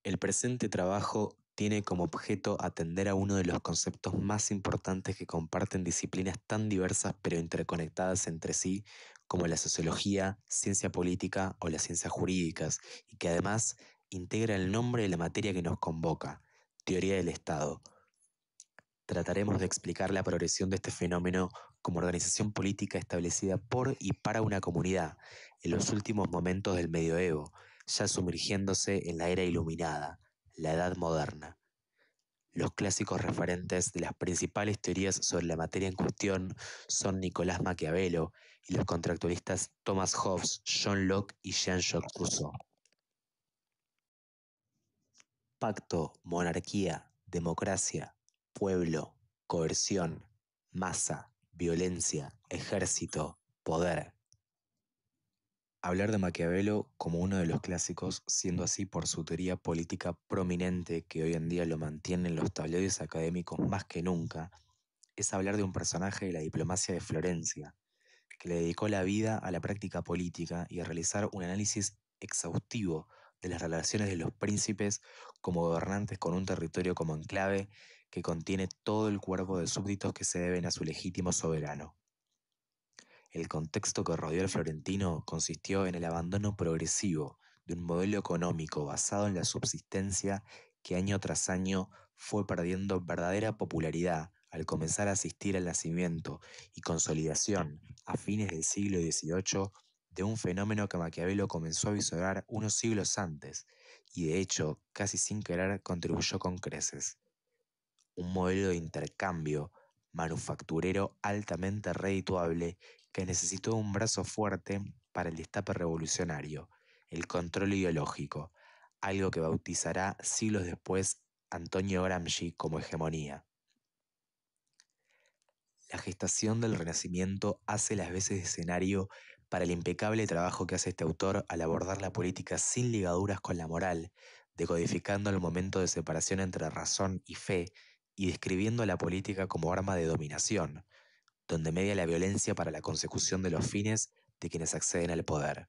El presente trabajo tiene como objeto atender a uno de los conceptos más importantes que comparten disciplinas tan diversas pero interconectadas entre sí como la sociología, ciencia política o las ciencias jurídicas, y que además integra el nombre de la materia que nos convoca, teoría del Estado. Trataremos de explicar la progresión de este fenómeno como organización política establecida por y para una comunidad en los últimos momentos del medioevo, ya sumergiéndose en la era iluminada, la Edad Moderna. Los clásicos referentes de las principales teorías sobre la materia en cuestión son Nicolás Maquiavelo y los contractualistas Thomas Hobbes, John Locke y Jean-Jacques Rousseau. Pacto, monarquía, democracia, pueblo, coerción, masa, violencia, ejército, poder. Hablar de Maquiavelo como uno de los clásicos, siendo así por su teoría política prominente que hoy en día lo mantiene en los tabloides académicos más que nunca, es hablar de un personaje de la diplomacia de Florencia, que le dedicó la vida a la práctica política y a realizar un análisis exhaustivo de las relaciones de los príncipes como gobernantes con un territorio como enclave que contiene todo el cuerpo de súbditos que se deben a su legítimo soberano. El contexto que rodeó al florentino consistió en el abandono progresivo de un modelo económico basado en la subsistencia que año tras año fue perdiendo verdadera popularidad al comenzar a asistir al nacimiento y consolidación a fines del siglo XVIII de un fenómeno que Maquiavelo comenzó a visorar unos siglos antes y de hecho, casi sin querer, contribuyó con creces. Un modelo de intercambio manufacturero altamente redituable que necesitó un brazo fuerte para el destape revolucionario, el control ideológico, algo que bautizará siglos después Antonio Gramsci como hegemonía. La gestación del Renacimiento hace las veces de escenario para el impecable trabajo que hace este autor al abordar la política sin ligaduras con la moral, decodificando el momento de separación entre razón y fe y describiendo la política como arma de dominación, donde media la violencia para la consecución de los fines de quienes acceden al poder.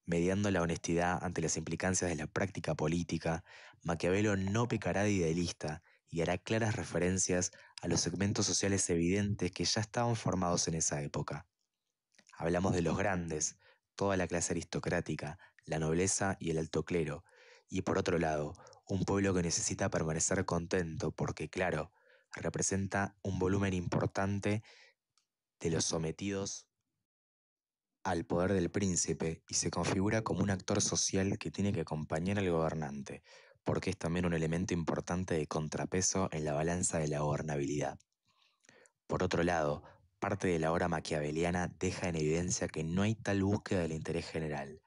Mediando la honestidad ante las implicancias de la práctica política, Maquiavelo no pecará de idealista y hará claras referencias a los segmentos sociales evidentes que ya estaban formados en esa época. Hablamos de los grandes, toda la clase aristocrática, la nobleza y el alto clero, y por otro lado, un pueblo que necesita permanecer contento porque, claro, representa un volumen importante de los sometidos al poder del príncipe y se configura como un actor social que tiene que acompañar al gobernante, porque es también un elemento importante de contrapeso en la balanza de la gobernabilidad. Por otro lado, parte de la obra maquiaveliana deja en evidencia que no hay tal búsqueda del interés general,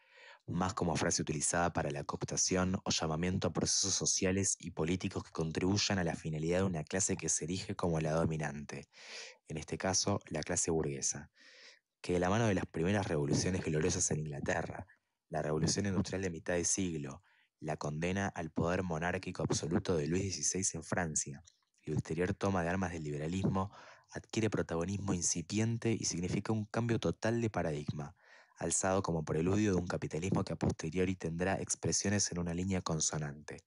más como frase utilizada para la cooptación o llamamiento a procesos sociales y políticos que contribuyan a la finalidad de una clase que se erige como la dominante, en este caso la clase burguesa, que de la mano de las primeras revoluciones gloriosas en Inglaterra, la revolución industrial de mitad de siglo, la condena al poder monárquico absoluto de Luis XVI en Francia y ulterior toma de armas del liberalismo, adquiere protagonismo incipiente y significa un cambio total de paradigma, alzado como preludio de un capitalismo que a posteriori tendrá expresiones en una línea consonante.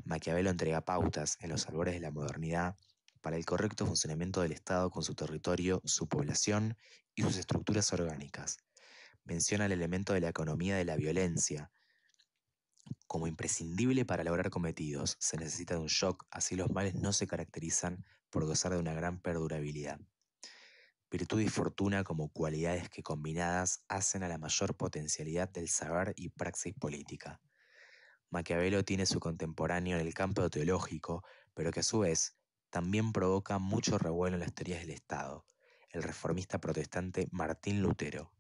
Maquiavelo entrega pautas en los albores de la modernidad para el correcto funcionamiento del Estado con su territorio, su población y sus estructuras orgánicas. Menciona el elemento de la economía de la violencia como imprescindible para lograr cometidos. Se necesita de un shock, así los males no se caracterizan por gozar de una gran perdurabilidad. Virtud y fortuna como cualidades que combinadas hacen a la mayor potencialidad del saber y praxis política. Maquiavelo tiene su contemporáneo en el campo teológico, pero que a su vez también provoca mucho revuelo en las teorías del Estado, el reformista protestante Martín Lutero.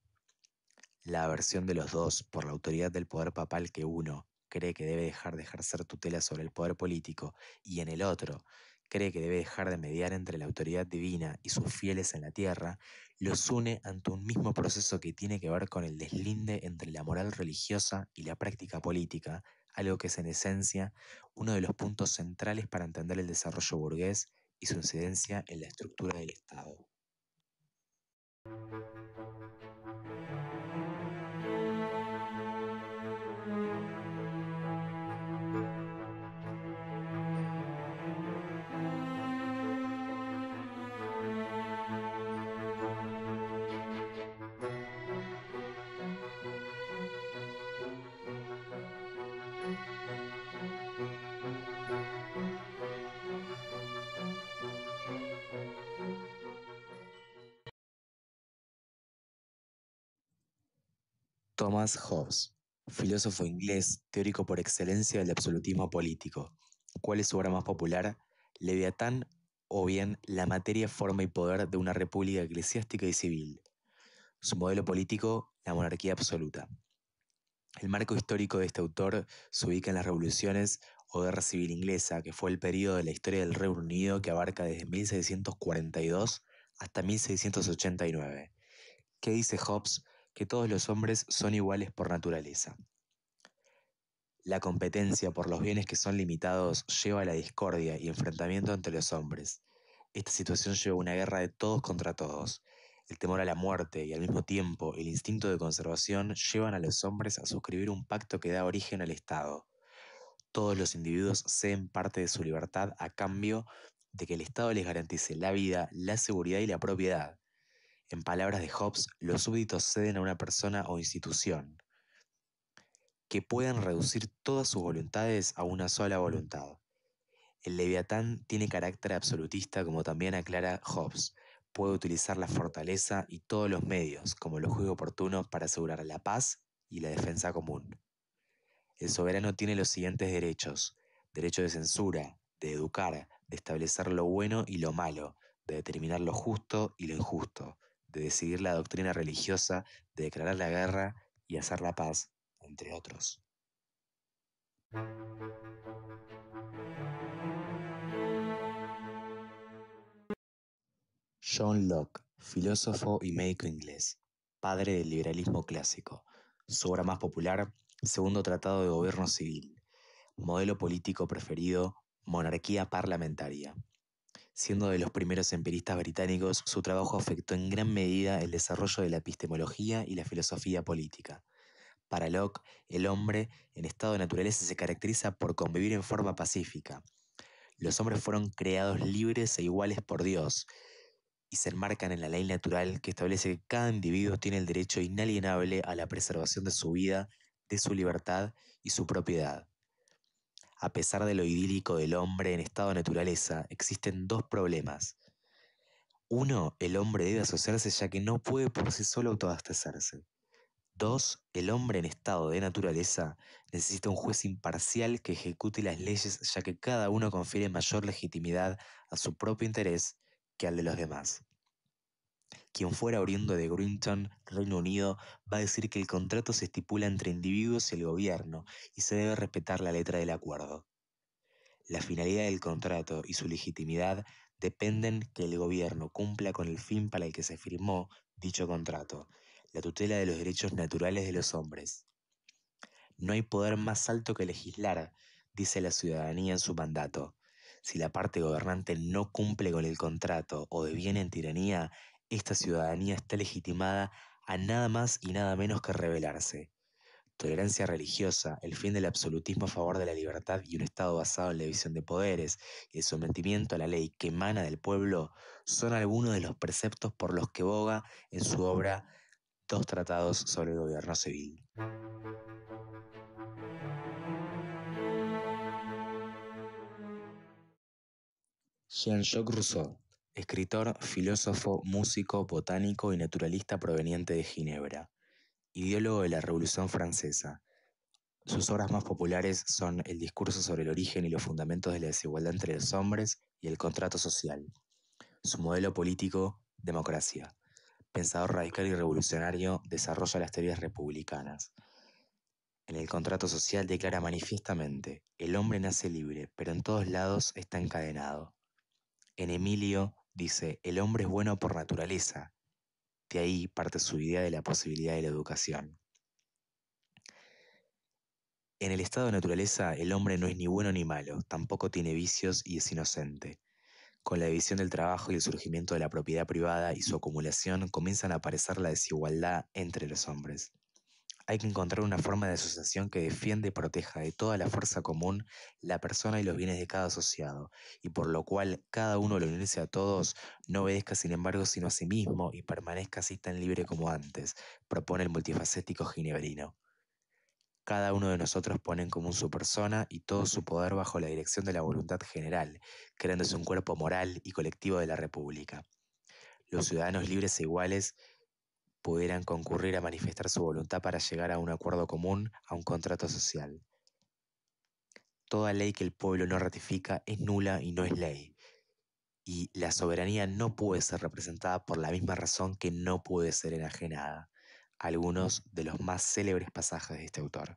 La aversión de los dos por la autoridad del poder papal que uno cree que debe dejar de ejercer tutela sobre el poder político y en el otro cree que debe dejar de mediar entre la autoridad divina y sus fieles en la tierra, los une ante un mismo proceso que tiene que ver con el deslinde entre la moral religiosa y la práctica política, algo que es en esencia uno de los puntos centrales para entender el desarrollo burgués y su incidencia en la estructura del Estado. Thomas Hobbes, filósofo inglés, teórico por excelencia del absolutismo político. ¿Cuál es su obra más popular? Leviatán, o bien La materia, forma y poder de una república eclesiástica y civil. Su modelo político, la monarquía absoluta. El marco histórico de este autor se ubica en las revoluciones o guerra civil inglesa, que fue el periodo de la historia del Reino Unido que abarca desde 1642 hasta 1689. ¿Qué dice Hobbes? Que todos los hombres son iguales por naturaleza. La competencia por los bienes que son limitados lleva a la discordia y enfrentamiento entre los hombres. Esta situación lleva a una guerra de todos contra todos. El temor a la muerte y al mismo tiempo el instinto de conservación llevan a los hombres a suscribir un pacto que da origen al Estado. Todos los individuos ceden parte de su libertad a cambio de que el Estado les garantice la vida, la seguridad y la propiedad. En palabras de Hobbes, los súbditos ceden a una persona o institución que pueden reducir todas sus voluntades a una sola voluntad. El Leviatán tiene carácter absolutista, como también aclara Hobbes. Puede utilizar la fortaleza y todos los medios, como lo juzgue oportuno, para asegurar la paz y la defensa común. El soberano tiene los siguientes derechos: derecho de censura, de educar, de establecer lo bueno y lo malo, de determinar lo justo y lo injusto, de decidir la doctrina religiosa, de declarar la guerra y hacer la paz, entre otros. John Locke, filósofo y médico inglés, padre del liberalismo clásico. Su obra más popular, Segundo Tratado de Gobierno Civil. Modelo político preferido, monarquía parlamentaria. Siendo de los primeros empiristas británicos, su trabajo afectó en gran medida el desarrollo de la epistemología y la filosofía política. Para Locke, el hombre en estado de naturaleza se caracteriza por convivir en forma pacífica. Los hombres fueron creados libres e iguales por Dios y se enmarcan en la ley natural que establece que cada individuo tiene el derecho inalienable a la preservación de su vida, de su libertad y su propiedad. A pesar de lo idílico del hombre en estado de naturaleza, existen dos problemas. Uno, el hombre debe asociarse ya que no puede por sí solo autoabastecerse. Dos, el hombre en estado de naturaleza necesita un juez imparcial que ejecute las leyes ya que cada uno confiere mayor legitimidad a su propio interés que al de los demás. Quien fuera oriundo de Greenton, Reino Unido, va a decir que el contrato se estipula entre individuos y el gobierno y se debe respetar la letra del acuerdo. La finalidad del contrato y su legitimidad dependen que el gobierno cumpla con el fin para el que se firmó dicho contrato, la tutela de los derechos naturales de los hombres. No hay poder más alto que legislar, dice la ciudadanía en su mandato. Si la parte gobernante no cumple con el contrato o deviene en tiranía, esta ciudadanía está legitimada a nada más y nada menos que rebelarse. Tolerancia religiosa, el fin del absolutismo a favor de la libertad y un Estado basado en la división de poderes y el sometimiento a la ley que emana del pueblo son algunos de los preceptos por los que boga en su obra Dos tratados sobre el gobierno civil. Jean-Jacques Rousseau, escritor, filósofo, músico, botánico y naturalista proveniente de Ginebra, ideólogo de la Revolución Francesa. Sus obras más populares son El discurso sobre el origen y los fundamentos de la desigualdad entre los hombres y El contrato social. Su modelo político, democracia. Pensador radical y revolucionario, desarrolla las teorías republicanas. En El contrato social declara manifiestamente: el hombre nace libre, pero en todos lados está encadenado. En Emilio dice: el hombre es bueno por naturaleza. De ahí parte su idea de la posibilidad de la educación. En el estado de naturaleza, el hombre no es ni bueno ni malo, tampoco tiene vicios y es inocente. Con la división del trabajo y el surgimiento de la propiedad privada y su acumulación, comienzan a aparecer la desigualdad entre los hombres. Hay que encontrar una forma de asociación que defienda y proteja de toda la fuerza común la persona y los bienes de cada asociado, y por lo cual cada uno lo unice a todos, no obedezca sin embargo sino a sí mismo y permanezca así tan libre como antes, propone el multifacético ginebrino. Cada uno de nosotros pone en común su persona y todo su poder bajo la dirección de la voluntad general, creándose un cuerpo moral y colectivo de la República. Los ciudadanos libres e iguales pudieran concurrir a manifestar su voluntad para llegar a un acuerdo común, a un contrato social. Toda ley que el pueblo no ratifica es nula y no es ley. Y la soberanía no puede ser representada por la misma razón que no puede ser enajenada. Algunos de los más célebres pasajes de este autor.